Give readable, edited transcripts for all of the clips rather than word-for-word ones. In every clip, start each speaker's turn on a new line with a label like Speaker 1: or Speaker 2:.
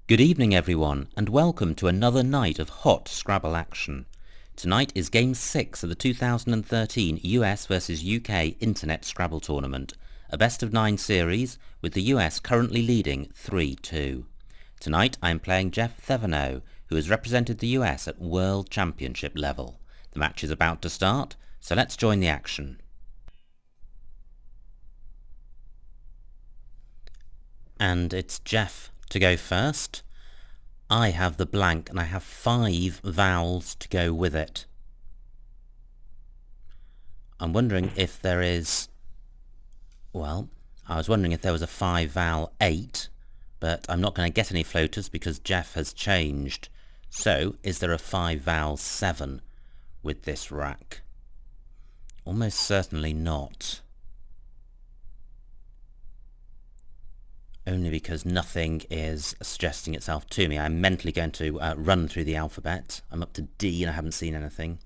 Speaker 1: Good evening everyone, and welcome to another night of hot Scrabble action. Tonight is Game 6 of the 2013 US vs UK Internet Scrabble Tournament, a best-of-9 series with the US currently leading 3-2. Tonight I am playing gwthev, who has represented the US at World Championship level. The match is about to start, so let's join the action. And it's Jeff to go first. I have the blank and I have 5 vowels to go with it. I'm wondering if there is, well, I was wondering if there was a 5 vowel 8, but I'm not going to get any floaters because Jeff has changed. So is there a 5 vowel 7 with this rack? Almost certainly not. Only because nothing is suggesting itself to me. I'm mentally going to run through the alphabet. I'm up to D and I haven't seen anything.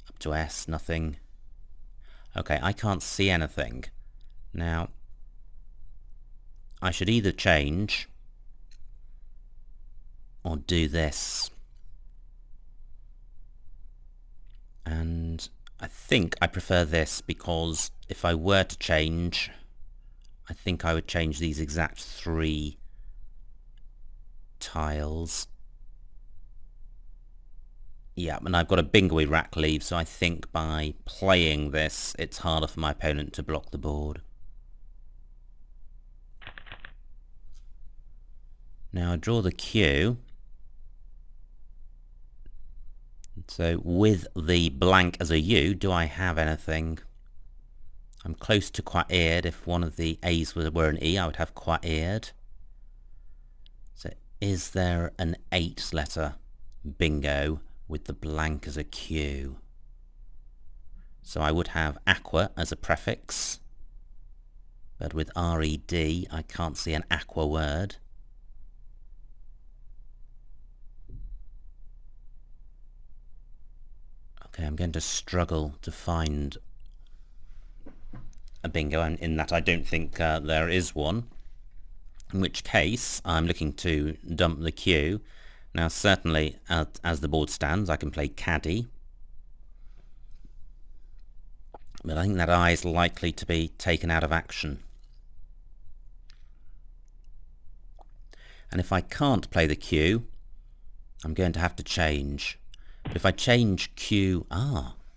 Speaker 1: Up to S, nothing. Okay, I can't see anything. Now, I should either change or do this. And I think I prefer this because if I were to change, I think I would change these exact 3 tiles. Yeah, and I've got a bingoey rack leave, so I think by playing this, it's harder for my opponent to block the board. Now I draw the Q. So with the blank as a U, do I have anything? I'm close to quite-eared. If one of the A's were an E, I would have quite-eared. So is there an 8-letter bingo with the blank as a Q? So I would have aqua as a prefix, but with R-E-D I can't see an aqua word. Okay, I'm going to struggle to find a bingo, and in that I don't think there is one, in which case I'm looking to dump the Q. Now certainly as the board stands I can play caddy, but I think that I is likely to be taken out of action. And if I can't play the Q, I'm going to have to change. But if I change Q,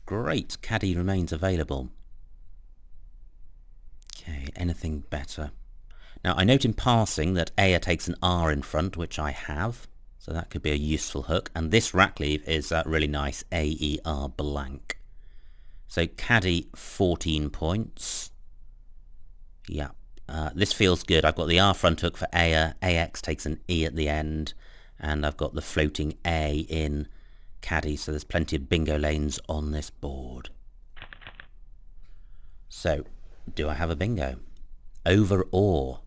Speaker 1: great, caddy remains available. Okay, anything better? Now I note in passing that Aya takes an R in front, which I have, so that could be a useful hook, and this rack leave is really nice, A-E-R blank. So caddy 14 points. Yeah, this feels good. I've got the R front hook for Aya, AX takes an E at the end, and I've got the floating A in caddy, so there's plenty of bingo lanes on this board. So, do I have a bingo? Over-or.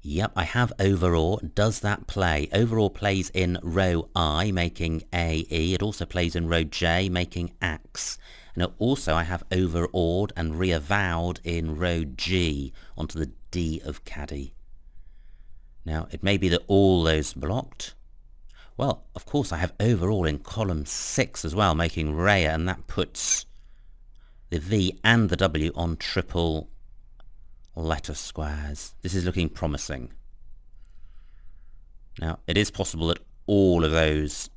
Speaker 1: Yep, I have over-or. Does that play? Over-or plays in row I, making A-E. It also plays in row J, making Ax. And also I have over-ored and re-avowed in row G onto the D of caddy. Now, it may be that all those blocked. Well, of course I have overall in column 6 as well, making Rhea, and that puts the V and the W on triple letter squares. This is looking promising. Now, it is possible that all of those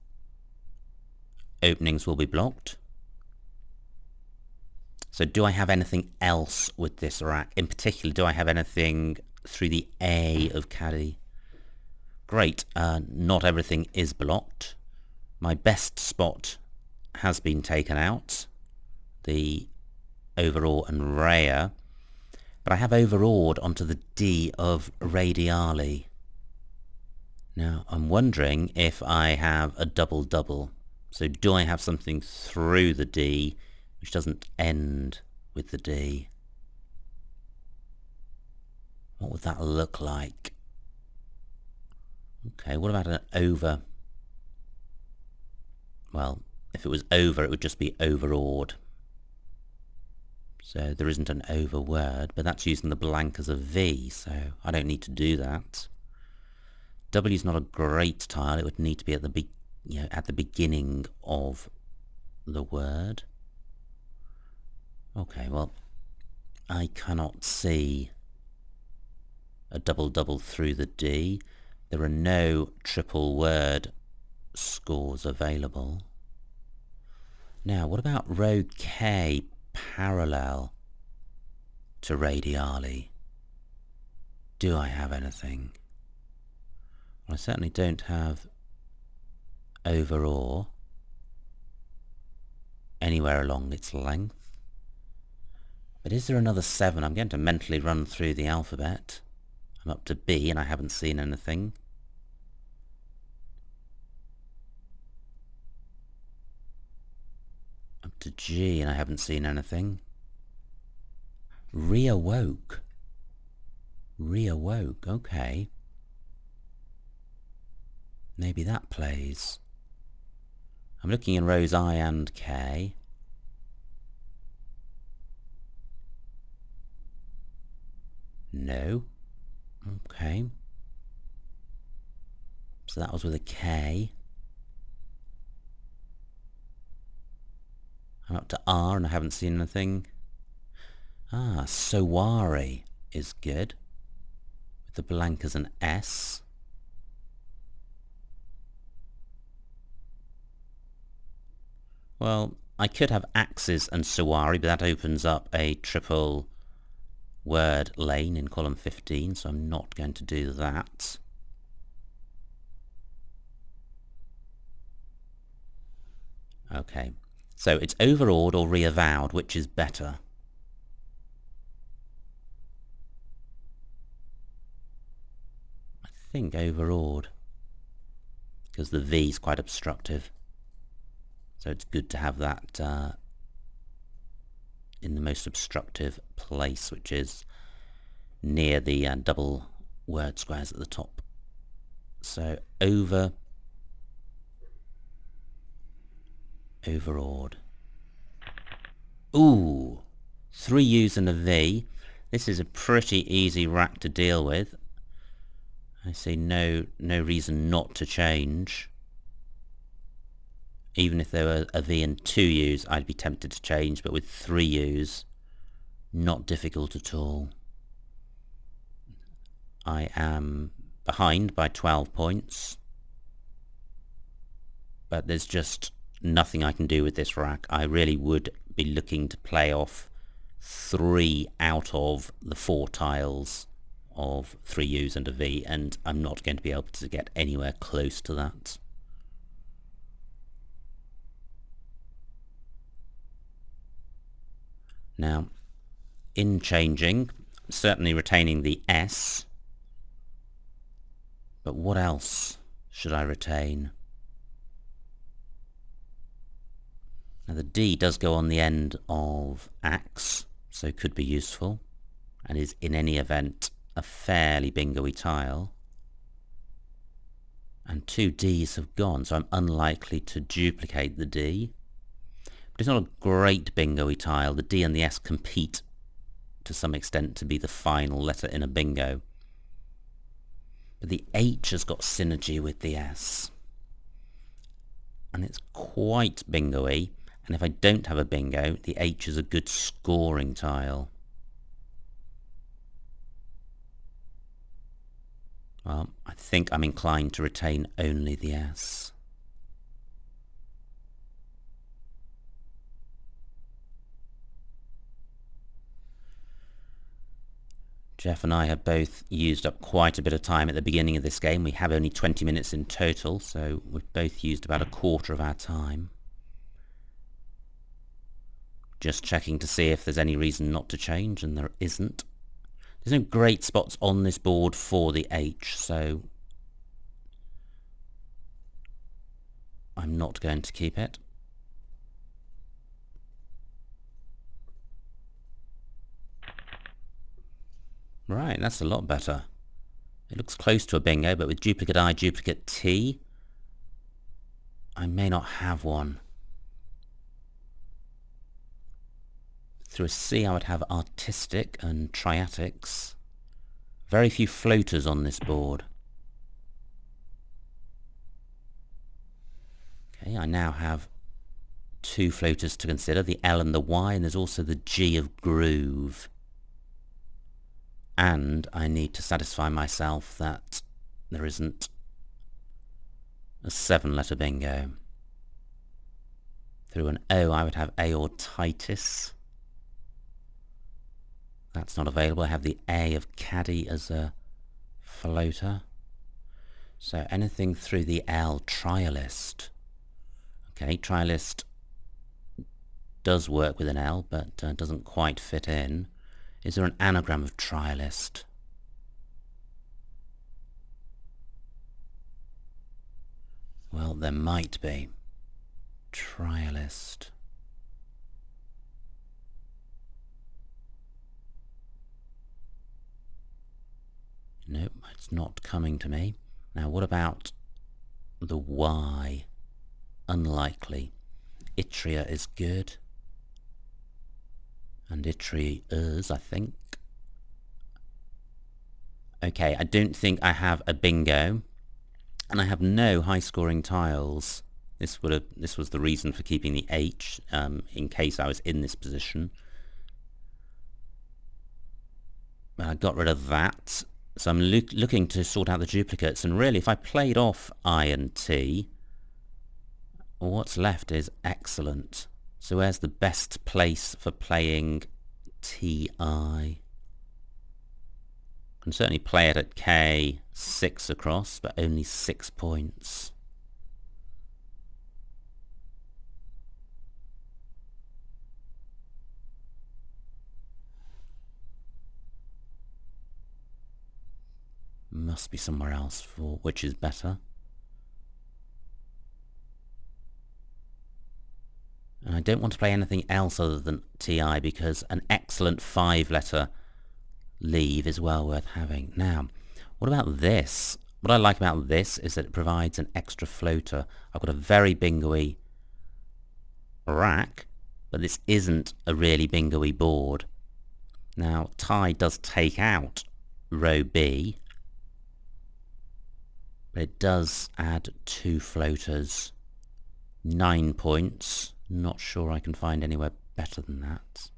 Speaker 1: openings will be blocked. So do I have anything else with this rack? In particular, do I have anything through the A of caddy? Great, not everything is blocked. My best spot has been taken out, the overall and Rhea, but I have overawed onto the D of radiali. Now I'm wondering if I have a double-double. So do I have something through the D which doesn't end with the D? What would that look like? Okay, what about an over? Well, if it was over, it would just be overawed. So there isn't an over word, but that's using the blank as a V, so I don't need to do that. W is not a great tile. It would need to be at the at the beginning of the word. Okay, well, I cannot see a double through the D. There are no triple word scores available. Now, what about row K parallel to radiali? Do I have anything? Well, I certainly don't have over or anywhere along its length. But is there another 7? I'm going to mentally run through the alphabet. I'm up to B and I haven't seen anything. Up to G and I haven't seen anything. Reawoke. Reawoke, okay. Maybe that plays. I'm looking in rows I and K. No. Okay. So that was with a K. I'm up to R and I haven't seen anything. Ah, Sowari is good. With the blank as an S. Well, I could have axes and Sowari, but that opens up a triple word lane in column 15, so I'm not going to do that. Okay, so it's overawed or reavowed, which is better? I think overawed, because the V is quite obstructive. So it's good to have that in the most obstructive place, which is near the double word squares at the top. So overawed. Ooh, 3 U's and a V. This is a pretty easy rack to deal with. I see no reason not to change. Even if there were a V and 2 U's, I'd be tempted to change, but with 3 U's, not difficult at all. I am behind by 12 points, but there's just nothing I can do with this rack. I really would be looking to play off 3 out of the 4 tiles of 3 U's and a V, and I'm not going to be able to get anywhere close to that. Now, in changing, certainly retaining the S, but what else should I retain? Now the D does go on the end of axe, so could be useful, and is in any event a fairly bingo-y tile. And 2 D's have gone, so I'm unlikely to duplicate the D. But it's not a great bingo-y tile. The D and the S compete to some extent to be the final letter in a bingo. But the H has got synergy with the S. And it's quite bingo-y. And if I don't have a bingo, the H is a good scoring tile. Well, I think I'm inclined to retain only the S. Jeff and I have both used up quite a bit of time at the beginning of this game. We have only 20 minutes in total, so we've both used about a quarter of our time. Just checking to see if there's any reason not to change, and there isn't. There's no great spots on this board for the H, so I'm not going to keep it. Right, that's a lot better. It looks close to a bingo, but with duplicate I, duplicate T, I may not have one. Through a C I would have artistic and triatics. Very few floaters on this board. Okay, I now have two floaters to consider, the L and the Y, and there's also the G of groove. And I need to satisfy myself that there isn't a 7-letter bingo. Through an O I would have aortitis. That's not available. I have the A of caddy as a floater. So anything through the L, trialist. Okay, trialist does work with an L, but doesn't quite fit in. Is there an anagram of trialist? Well, there might be. Trialist. Nope, it's not coming to me. Now what about the Y? Unlikely. Yttria is good. And Yttrias, I think. Okay, I don't think I have a bingo. And I have no high-scoring tiles. This was the reason for keeping the H, in case I was in this position. I got rid of that. So I'm looking to sort out the duplicates, and really if I played off I and T, what's left is excellent. So where's the best place for playing TI? I can certainly play it at K, 6 across, but only 6 points. Must be somewhere else for which is better. And I don't want to play anything else other than TI because an excellent 5-letter leave is well worth having. Now, what about this? What I like about this is that it provides an extra floater. I've got a very bingo-y rack, but this isn't a really bingo-y board. Now, tie does take out row B, but it does add 2 floaters. 9 points. Not sure I can find anywhere better than that.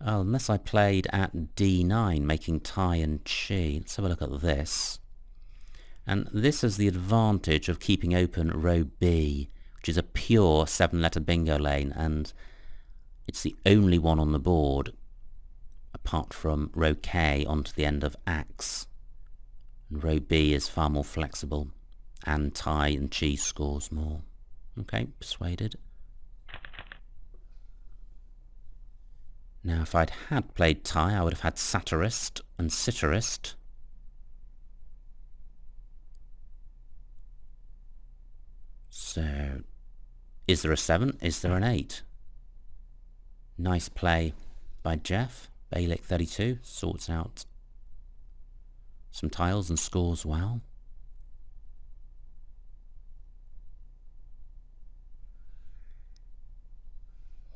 Speaker 1: Oh, unless I played at D9, making tie and chi. Let's have a look at this. And this has the advantage of keeping open row B, which is a pure 7-letter bingo lane, and it's the only one on the board, apart from row K onto the end of axe. And row B is far more flexible, and tie and chi scores more. Okay, persuaded. Now, if I'd had played tie, I would have had satirist and sitarist. So, is there a 7? Is there an 8? Nice play by Jeff. Bailick 32 sorts out some tiles and scores well.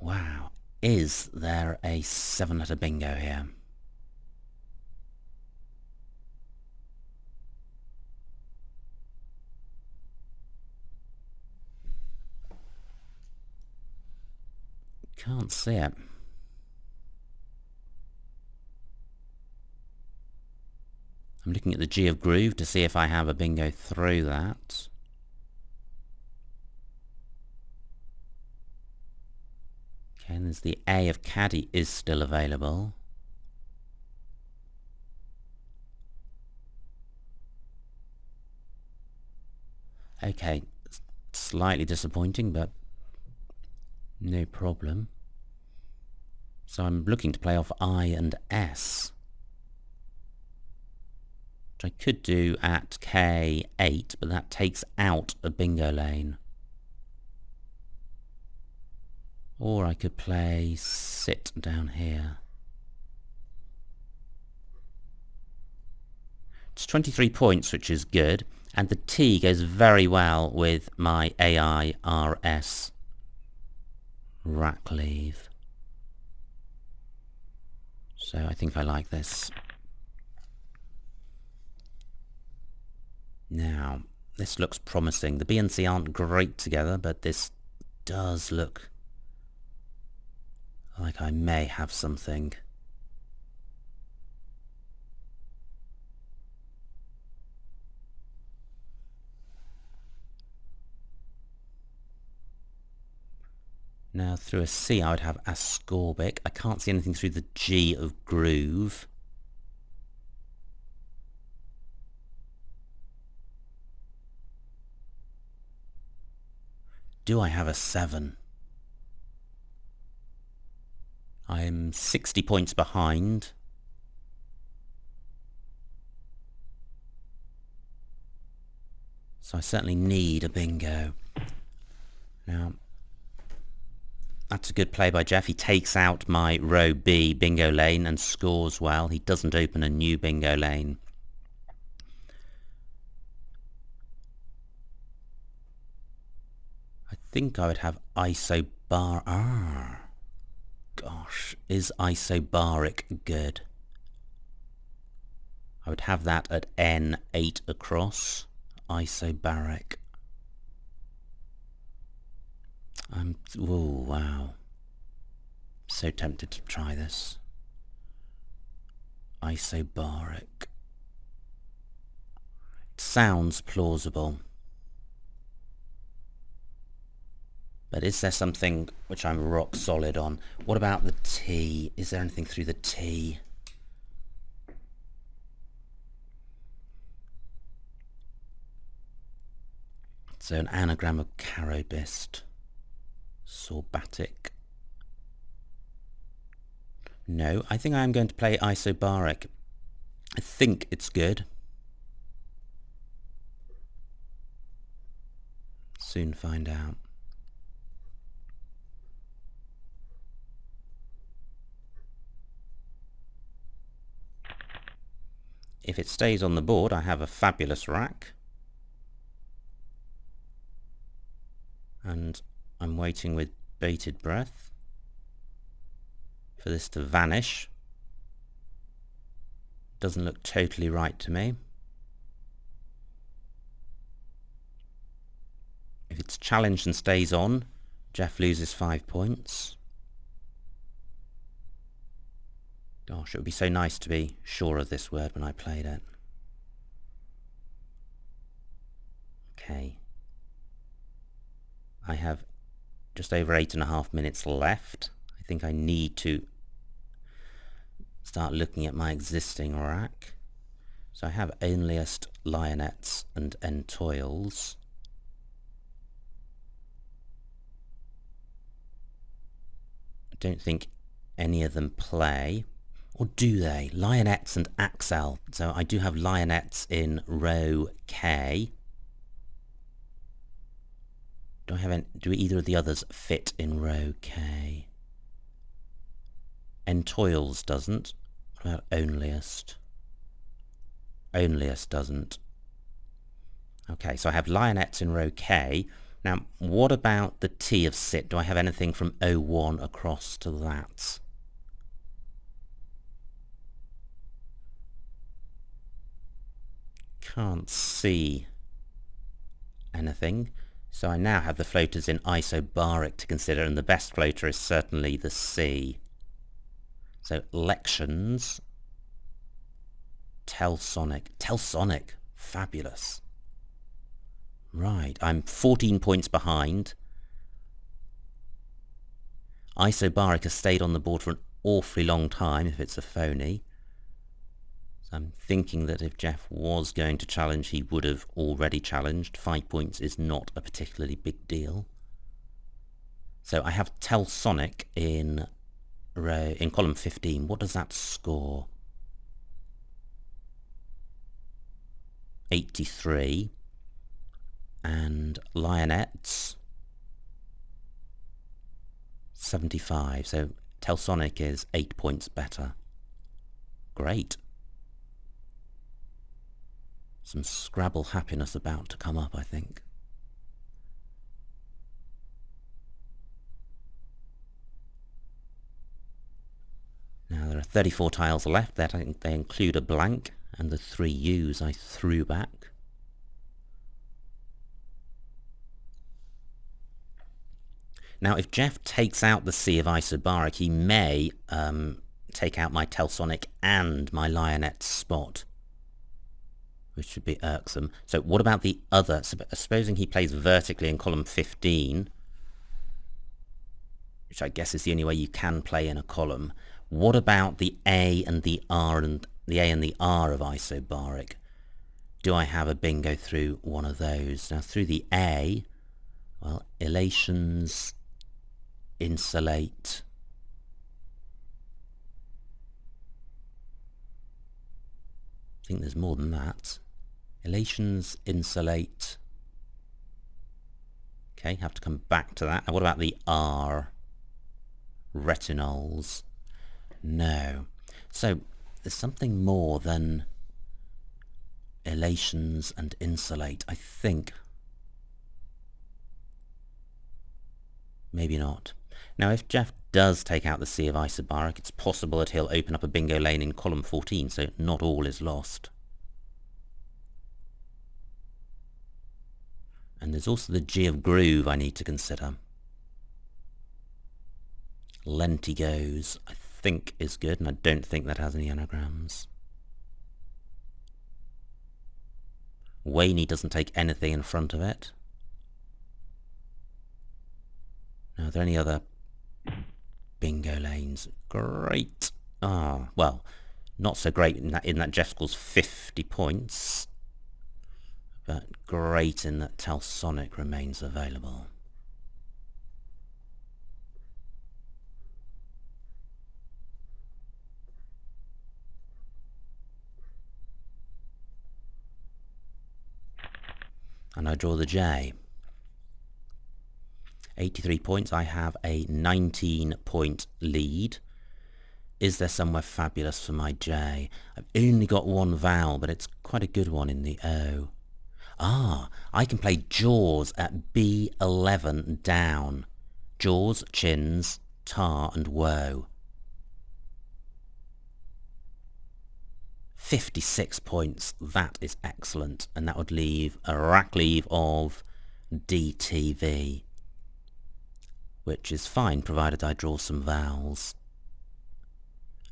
Speaker 1: Wow. Is there a 7-letter bingo here? Can't see it. I'm looking at the G of groove to see if I have a bingo through that. Okay, and there's the A of caddy is still available. Okay, slightly disappointing, but no problem. So I'm looking to play off I and S, which I could do at K8, but that takes out a bingo lane. Or I could play sit down here. It's 23 points, which is good, and the T goes very well with my AIRS rack leave. So I think I like this. Now, this looks promising. The B and C aren't great together, but this does look like I may have something. Now through a C I would have ascorbic. I can't see anything through the G of groove. Do I have a 7? I'm 60 points behind. So I certainly need a bingo. Now, that's a good play by Jeff. He takes out my row B bingo lane and scores well. He doesn't open a new bingo lane. I think I would have isobar. Gosh, is isobaric good? I would have that at N8 across. Isobaric. Oh, wow. So tempted to try this. Isobaric. It sounds plausible. But is there something which I'm rock solid on? What about the T? Is there anything through the T? So an anagram of carobist. Sorbatic. No, I think I'm going to play isobaric. I think it's good. Soon find out. If it stays on the board, I have a fabulous rack. And I'm waiting with bated breath for this to vanish. Doesn't look totally right to me. If it's challenged and stays on, Jeff loses 5 points. Gosh, it would be so nice to be sure of this word when I played it. Okay. I have just over 8.5 minutes left. I think I need to start looking at my existing rack. So I have onlyest, lionettes and entoils. I don't think any of them play. Or do they? Lionettes and axel. So I do have lionettes in row K. Do either of the others fit in row K? Entoils doesn't. What about onlyest? Onlyest doesn't. Okay, so I have lionettes in row K. Now, what about the T of sit? Do I have anything from O1 across to that? Can't see anything. So I now have the floaters in isobaric to consider, and the best floater is certainly the C. So lections, telsonic. Telsonic, fabulous. Right, I'm 14 points behind. Isobaric has stayed on the board for an awfully long time if it's a phony. So I'm thinking that if Jeff was going to challenge, he would have already challenged. 5 points is not a particularly big deal. So I have telsonic in column 15. What does that score? 83. And lionettes 75. So telsonic is 8 points better. Great. Some Scrabble happiness about to come up, I think. Now there there are 34 tiles left. That they include a blank and the 3 U's I threw back. Now, if Jeff takes out the Sea of Isobaric, he may take out my Telsonic and my Lionette spot, which would be irksome. So what about the other? Supposing he plays vertically in column 15, which I guess is the only way you can play in a column. What about the A and the R and the A and the R of Isobaric? Do I have a bingo through one of those? Now, through the A, well, Elations, Insulate. I think there's more than that. Elations, Insulate. Okay, have to come back to that. Now, what about the R? Retinols. No. So, there's something more than Elations and Insulate, I think. Maybe not. Now, if Jeff does take out the Sea of Isobaric, it's possible that he'll open up a bingo lane in column 14, so not all is lost. And there's also the G of Groove I need to consider. Lentigos, I think, is good, and I don't think that has any anagrams. Waney doesn't take anything in front of it. Now, are there any other bingo lanes? Great. Ah, well, not so great in that Jeff scores 50 points, but great in that Telsonic remains available. And I draw the J. 83 points. I have a 19-point lead. Is there somewhere fabulous for my J? I've only got one vowel, but it's quite a good one in the O. Ah, I can play Jaws at B11 down. Jaws, chins, tar and woe. 56 points. That is excellent. And that would leave a rack leave of DTV, which is fine provided I draw some vowels.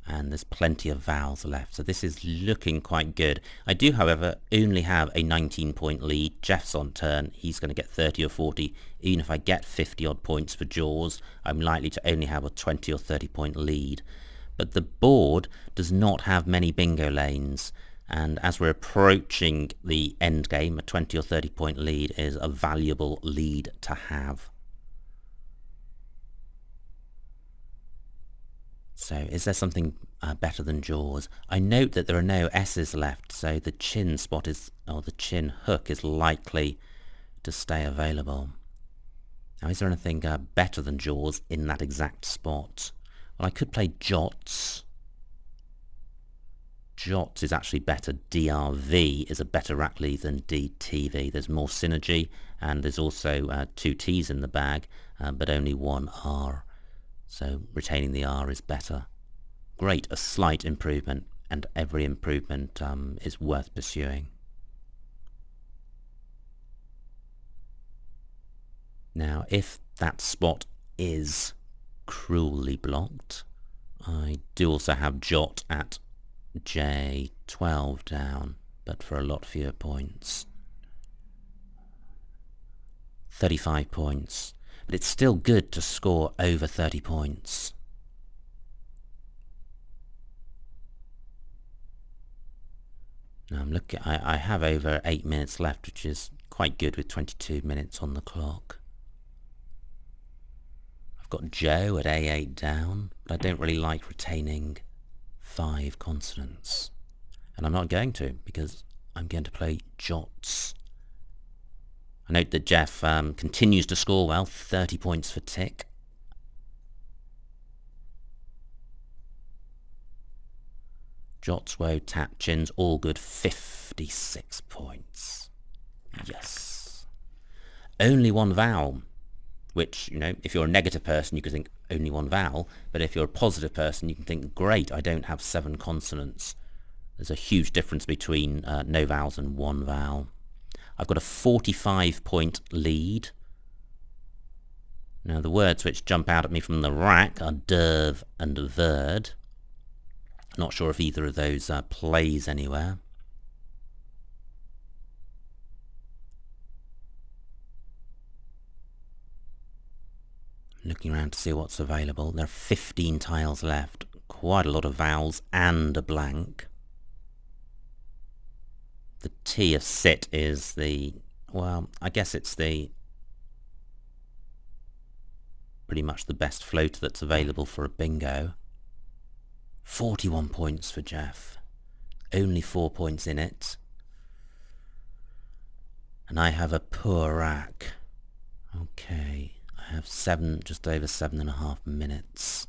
Speaker 1: And there's plenty of vowels left, so this is looking quite good. I do, however, only have a 19-point lead. Jeff's on turn. He's going to get 30 or 40. Even if I get 50-odd points for Jaws, I'm likely to only have a 20 or 30-point lead. But the board does not have many bingo lanes, and as we're approaching the end game, a 20 or 30-point lead is a valuable lead to have. So is there something better than Jaws? I note that there are no S's left, so the chin spot is, or the chin hook is likely to stay available. Now, is there anything better than Jaws in that exact spot? Well, I could play Jots. Jots is actually better. DRV is a better rack lead than DTV. There's more synergy, and there's also 2 T's in the bag, but only 1 R. So retaining the R is better. Great, a slight improvement, and every improvement is worth pursuing. Now, if that spot is cruelly blocked, I do also have Jot at J12 down, but for a lot fewer points. 35 points. But it's still good to score over 30 points. Now I'm looking, I have over 8 minutes left, which is quite good with 22 minutes on the clock. I've got Joe at A8 down, but I don't really like retaining 5 consonants. And I'm not going to, because I'm going to play Jots. I note that Jeff continues to score well, 30 points for Tick. Jots, Woe, Tap, Chins, all good, 56 points. Yes. Only 1 vowel, which, you know, if you're a negative person, you could think, only one vowel, but if you're a positive person, you can think, great, I don't have 7 consonants. There's a huge difference between no vowels and one vowel. I've got a 45-point lead. Now the words which jump out at me from the rack are DWEEB and word. Not sure if either of those plays anywhere. Looking around to see what's available. There are 15 tiles left. Quite a lot of vowels and a blank. The T of sit is the, well, I guess it's the pretty much the best floater that's available for a bingo. 41 points for Jeff. Only 4 points in it. And I have a poor rack. Okay, I have just over 7.5 minutes.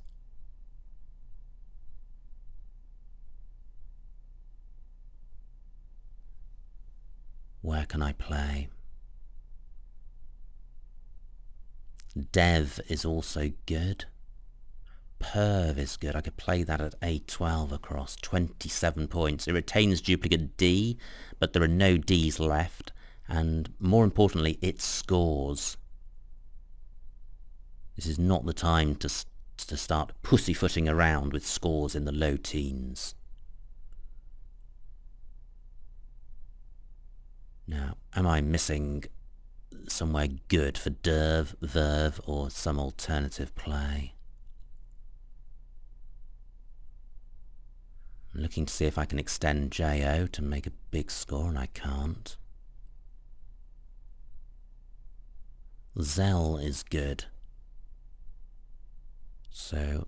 Speaker 1: Where can I play? Dev is also good. Perv is good. I could play that at A12 across. 27 points. It retains duplicate D, but there are no Ds left. And more importantly, it scores. This is not the time to start pussyfooting around with scores in the low teens. Now, am I missing somewhere good for DWEEB, wordlist, or some alternative play? I'm looking to see if I can extend JO to make a big score, and I can't. Zell is good. So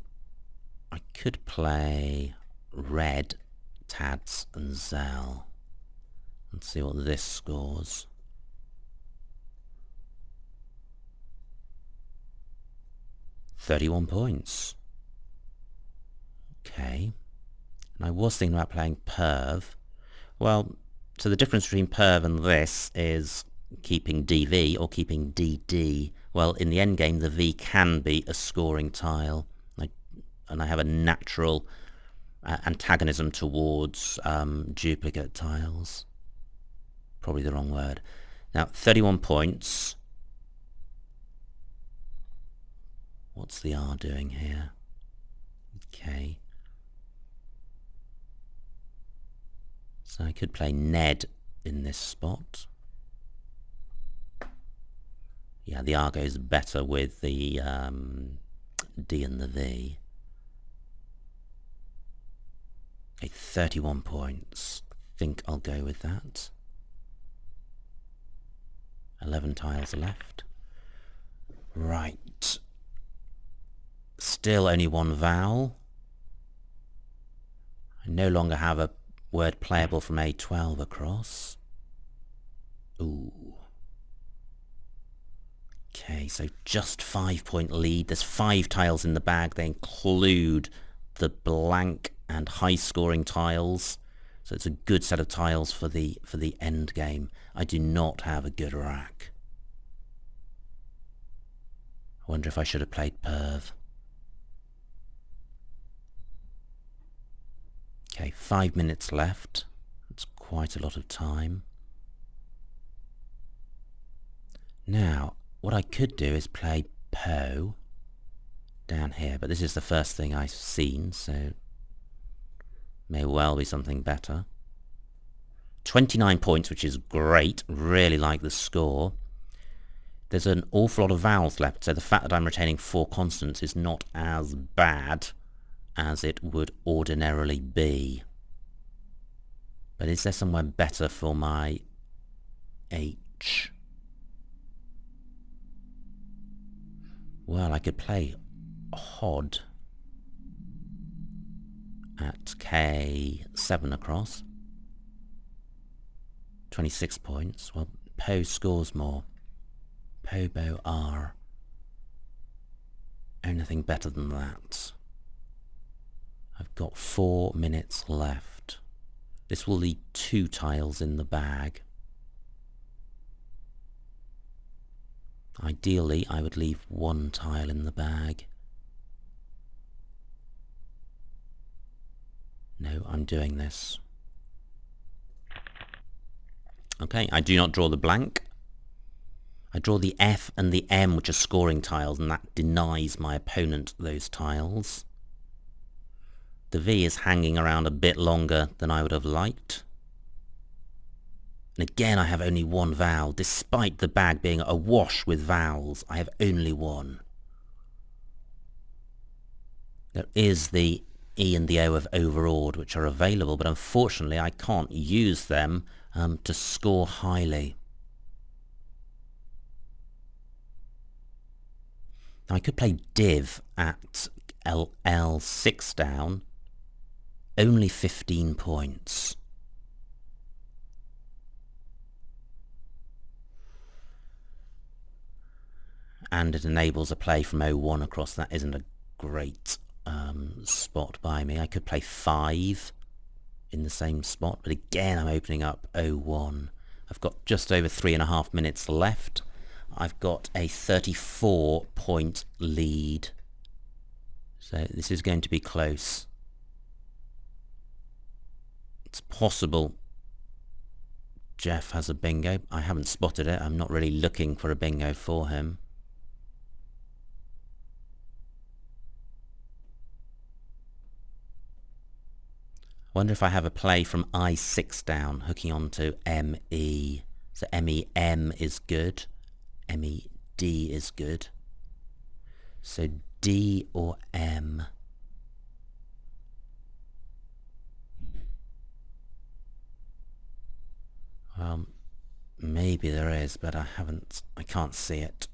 Speaker 1: I could play red, Tads, and Zell. Let's see what this scores. £31 points. Okay. And I was thinking about playing Perv. Well, so the difference between Perv and this is keeping DV or keeping DD. Well, in the endgame, the V can be a scoring tile. And I have a natural antagonism towards duplicate tiles. Probably the wrong word. Now, 31 points. What's the R doing here? Okay. So I could play Ned in this spot. Yeah, the R goes better with the D and the V. Okay, 31 points. I think I'll go with that. 11 tiles left. Right. Still only one vowel. I no longer have a word playable from A12 across. Ooh. Okay, so just 5-point lead. There's 5 tiles in the bag. They include the blank and high-scoring tiles. So it's a good set of tiles for the end game. I do not have a good rack. I wonder if I should have played Perv. Okay, 5 minutes left. That's quite a lot of time. Now, what I could do is play Po down here, but this is the first thing I've seen, so may well be something better. 29 points, which is great. Really like the score. There's an awful lot of vowels left, so the fact that I'm retaining 4 consonants is not as bad as it would ordinarily be. But is there somewhere better for my H? Well, I could play Hod at K7 across. 26 points. Well, Po scores more. Po, Bo, R. Anything better than that. I've got 4 minutes left. This will leave 2 tiles in the bag. Ideally, I would leave 1 tile in the bag. No, I'm doing this. Okay, I do not draw the blank. I draw the F and the M, which are scoring tiles, and that denies my opponent those tiles. The V is hanging around a bit longer than I would have liked. And again, I have only one vowel. Despite the bag being awash with vowels, I have only one. There is the E and the O of overawed, which are available, but unfortunately I can't use them to score highly. Now I could play div at L6 down, only 15 points. And it enables a play from O1 across. That isn't a great spot by me. I could play 5 in the same spot, but again I'm opening up O1. I've got just over 3.5 minutes left. I've got a 34-point lead. So this is going to be close. It's possible Jeff has a bingo. I haven't spotted it. I'm not really looking for a bingo for him. I wonder if I have a play from I6 down, hooking on to ME. So MEM is good. MED is good. So D or M. Maybe there is, but I can't see it.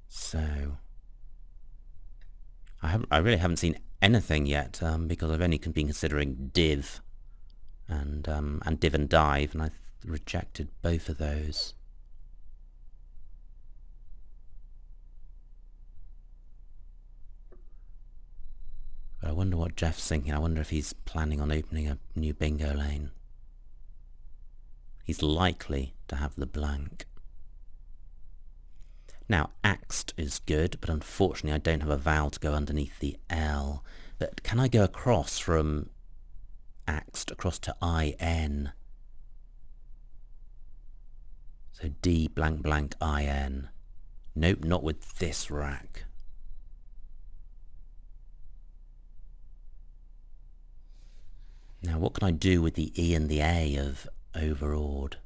Speaker 1: So I really haven't seen anything yet, because I've only been considering div and div and dive, and I've rejected both of those. But I wonder what Jeff's thinking. I wonder if he's planning on opening a new bingo lane. He's likely to have the blank. Now, axed is good, but unfortunately I don't have a vowel to go underneath the L. But can I go across from axed across to IN? So D blank blank IN. Nope, not with this rack. Now, what can I do with the E and the A of overawed?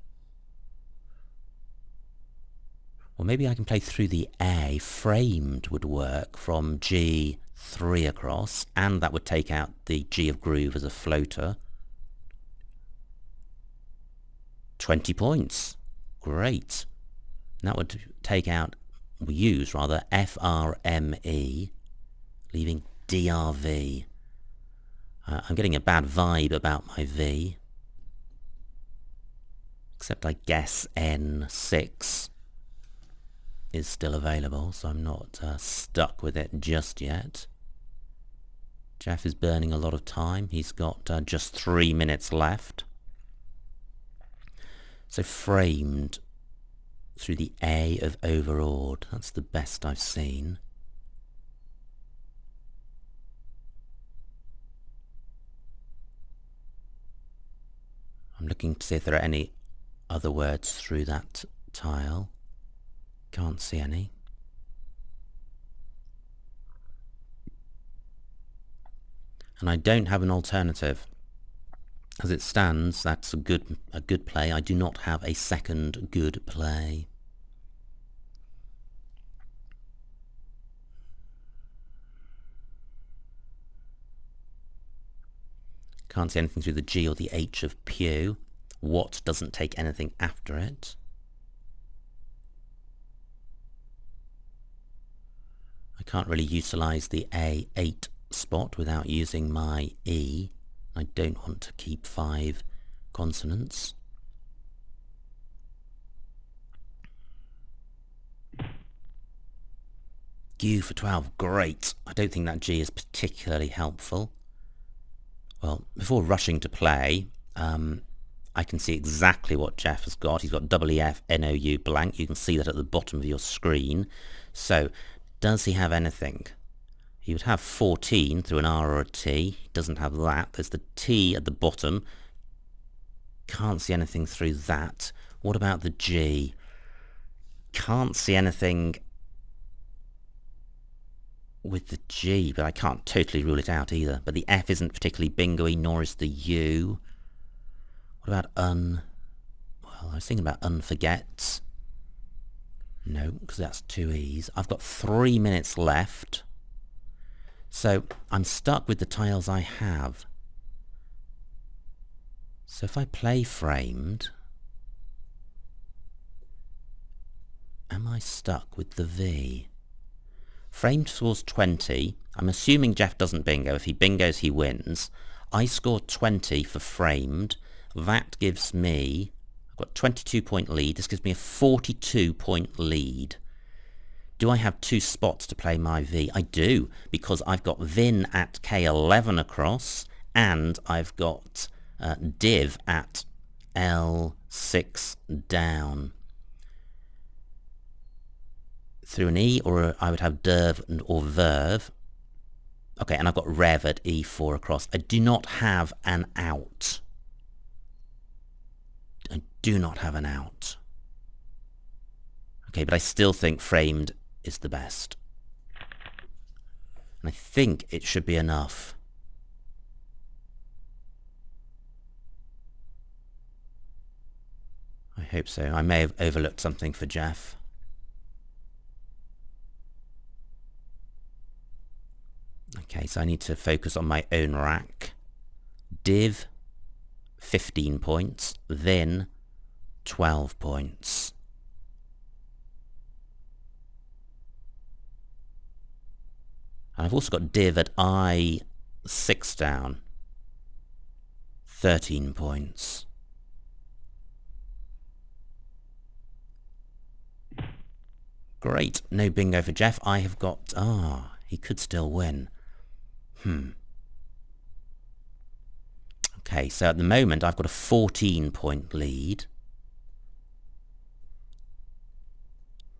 Speaker 1: Well, maybe I can play through the A. Framed would work from G3 across, and that would take out the G of groove as a floater. 20 points. Great. And that would take out, use rather, FRME, leaving DRV. I'm getting a bad vibe about my V. Except I guess N6 is still available, so I'm not stuck with it just yet. Jeff is burning a lot of time. He's got just 3 minutes left. So framed through the A of overawed. That's the best I've seen. I'm looking to see if there are any other words through that tile. Can't see any. And I don't have an alternative. As it stands, that's a good play. I do not have a second good play. Can't see anything through the G or the H of Pew. What doesn't take anything after it. I can't really utilise the A8 spot without using my E. I don't want to keep 5 consonants. Q for 12, great. I don't think that G is particularly helpful. Well, before rushing to play, I can see exactly what Jeff has got. He's got EEF NOU blank. You can see that at the bottom of your screen. So Does he have anything? He would have 14 through an R or a T. He doesn't have that. There's the T at the bottom. Can't see anything through that. What about the G? Can't see anything with the G, but I can't totally rule it out either. But the F isn't particularly bingo-y, nor is the U. What about well, I was thinking about unforgets. No, because that's 2 E's. I've got 3 minutes left. So I'm stuck with the tiles I have. So if I play framed, am I stuck with the V? Framed scores 20. I'm assuming Jeff doesn't bingo. If he bingos, he wins. I score 20 for framed. That gives me, I've got 22-point lead. This gives me a 42-point lead. Do I have 2 spots to play my V? I do, because I've got Vin at K11 across, and I've got Div at L6 down. Through an E, or I would have Derv or Verv. Okay, and I've got Rev at E4 across. I do not have an out. I do not have an out. Okay, but I still think framed is the best. And I think it should be enough. I hope so. I may have overlooked something for Jeff. Okay, so I need to focus on my own rack. Div, 15 points. Then, 12 points. And I've also got Div at I6 down. 13 points. Great. No bingo for Jeff. I have got... he could still win. Okay, so at the moment I've got a 14-point lead.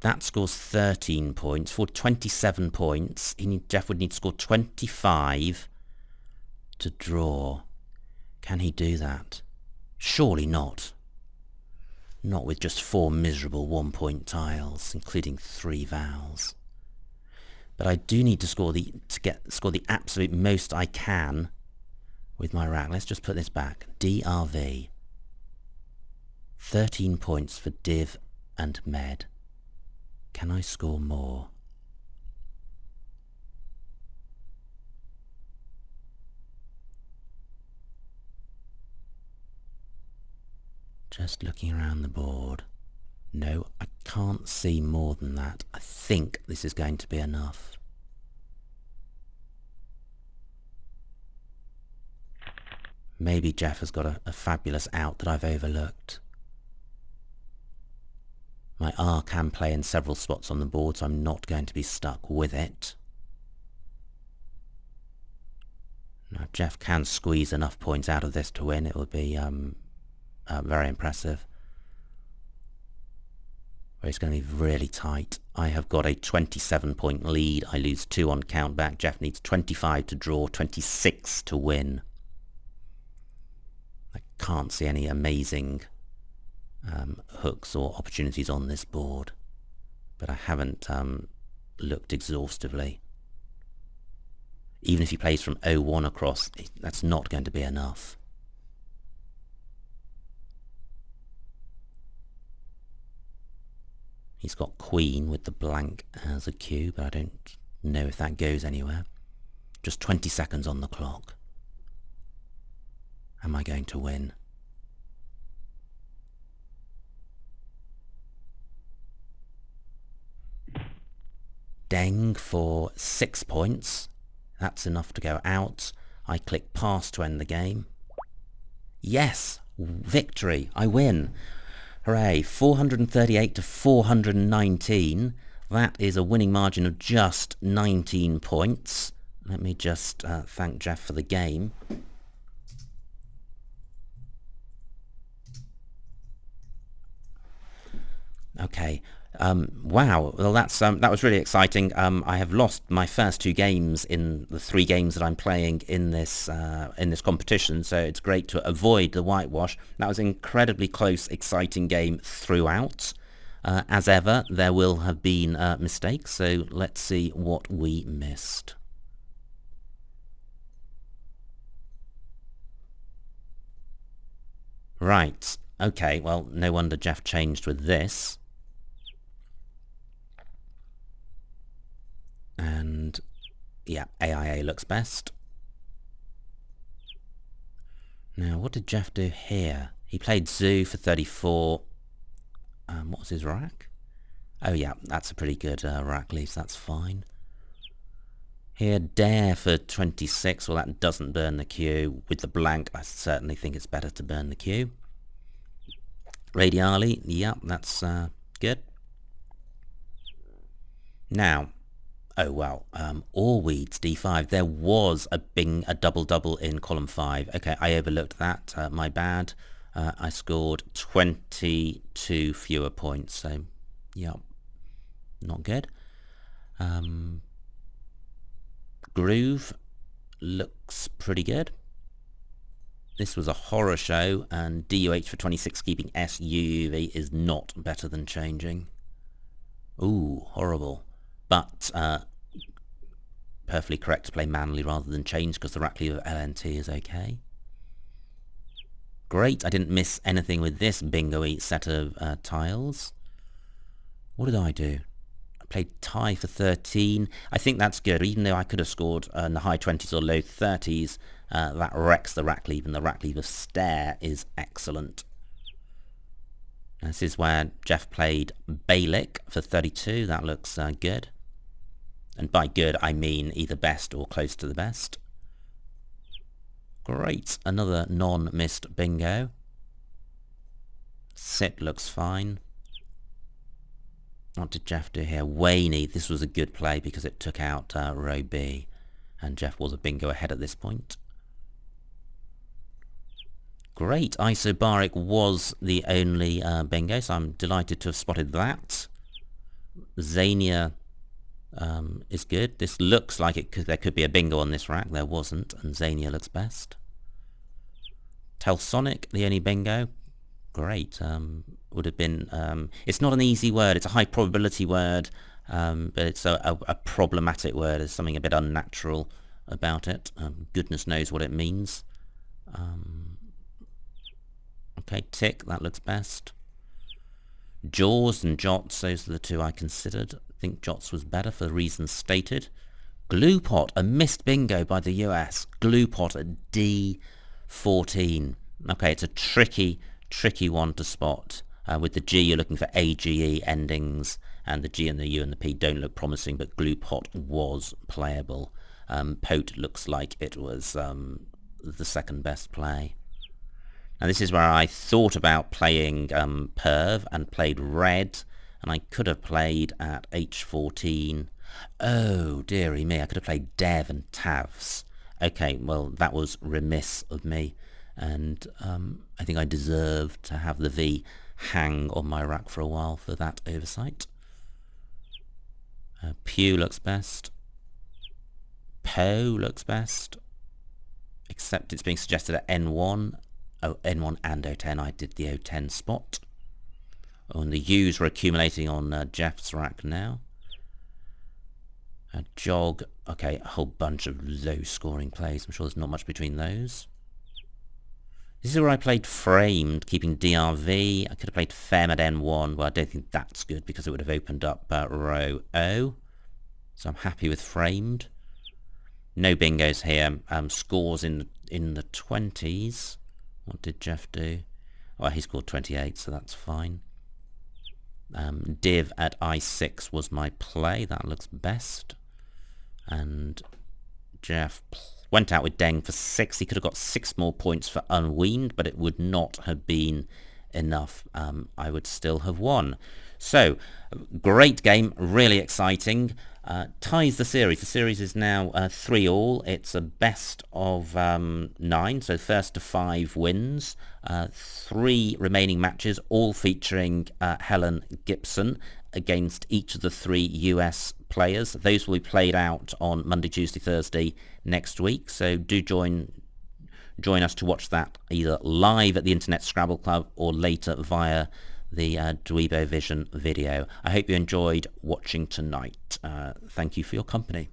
Speaker 1: That scores 13 points. For 27 points, Jeff would need to score 25 to draw. Can he do that? Surely not. Not with just 4 miserable 1-point tiles, including 3 vowels. But I do need to score the absolute most I can with my rack. Let's just put this back. DRV. 13 points for Div and Med. Can I score more? Just looking around the board. No, I can't see more than that. I think this is going to be enough. Maybe Jeff has got a fabulous out that I've overlooked. My R can play in several spots on the board, so I'm not going to be stuck with it. Now, if Jeff can squeeze enough points out of this to win, it would be very impressive. But it's going to be really tight. I have got a 27-point lead. I lose 2 on countback. Jeff needs 25 to draw, 26 to win. I can't see any amazing hooks or opportunities on this board, but I haven't looked exhaustively. Even if he plays from 0-1 across, that's not going to be enough. He's got Queen with the blank as a cue, but I don't know if that goes anywhere. Just 20 seconds on the clock. Am I going to win? Deng for 6 points. That's enough to go out. I click pass to end the game. Yes! Victory! I win! Hooray! 438 to 419. That is a winning margin of just 19 points. Let me just thank Jeff for the game. Okay, Wow, well that was really exciting. I have lost my first two games in the three games that I'm playing in this competition, so it's great to avoid the whitewash. That was an incredibly close, exciting game throughout. As ever, there will have been mistakes, so let's see what we missed. Right, okay, well, no wonder Jeff changed with this. And yeah, AIA looks best. Now, what did Jeff do here? He played Zoo for 34. What was his rack? Oh yeah, that's a pretty good rack lead, so that's fine. Here, Dare for 26. Well, that doesn't burn the queue. With the blank, I certainly think it's better to burn the queue. Radiali, yeah, that's good. Now, oh well, all weeds D5. There was a double in column 5. Okay, I overlooked that. My bad. I scored 22 fewer points. So, yeah, not good. Groove looks pretty good. This was a horror show, and DUH for 26 keeping SUV is not better than changing. Ooh, horrible. But perfectly correct to play manually rather than change, because the rack lead of LNT is okay. Great, I didn't miss anything with this bingo-y set of tiles. What did I do? I played tie for 13. I think that's good, even though I could have scored in the high 20s or low 30s. That wrecks the rack lead, and the rack lead of stare is excellent. This is where Jeff played Balic for 32. That looks good. And by good, I mean either best or close to the best. Great. Another non-missed bingo. Sit looks fine. What did Jeff do here? Waney. This was a good play because it took out row B. And Jeff was a bingo ahead at this point. Great. Isobaric was the only bingo, so I'm delighted to have spotted that. Zania is good. This looks like there could be a bingo on this rack. There wasn't, and Zania looks best. Telsonic, the only bingo. Great. Would have been... it's not an easy word. It's a high probability word, but it's a problematic word. There's something a bit unnatural about it. Goodness knows what it means. Okay, tick, that looks best. Jaws and Jots, those are the two I considered. I think Jots was better for the reasons stated. Glue Pot, a missed bingo by the US. Glue Pot at D14. Okay, it's a tricky one to spot. With the G, you're looking for AGE endings, and the G and the U and the P don't look promising, but Glue Pot was playable. Pote looks like it was the second best play. Now this is where I thought about playing Perv and played red, and I could have played at H14. Oh, dearie me, I could have played Dev and Tavs. Okay, well, that was remiss of me, and I think I deserve to have the V hang on my rack for a while for that oversight. Pew looks best. Poe looks best, except it's being suggested at N1. Oh, N1 and O10, I did the O10 spot. Oh, and the U's were accumulating on Jeff's rack now. Jog, okay, a whole bunch of low-scoring plays. I'm sure there's not much between those. This is where I played Framed, keeping DRV. I could have played Fem at N1. Well, I don't think that's good because it would have opened up row O. So I'm happy with Framed. No bingos here. Scores in the 20s. What did Jeff do? Well, he scored 28, so that's fine. Div at I6 was my play. That looks best. And Jeff went out with Deng for 6. He could have got 6 more points for Unweaned, but it would not have been enough. I would still have won. So, great game, really exciting. ties the series. The series is now 3-all. It's a best of 9, so first to 5 wins. 3 remaining matches, all featuring Helen Gibson against each of the 3 US players. Those will be played out on Monday, Tuesday, Thursday next week. So do join us to watch that either live at the Internet Scrabble Club or later via the Dweebovision video. I hope you enjoyed watching tonight. Thank you for your company.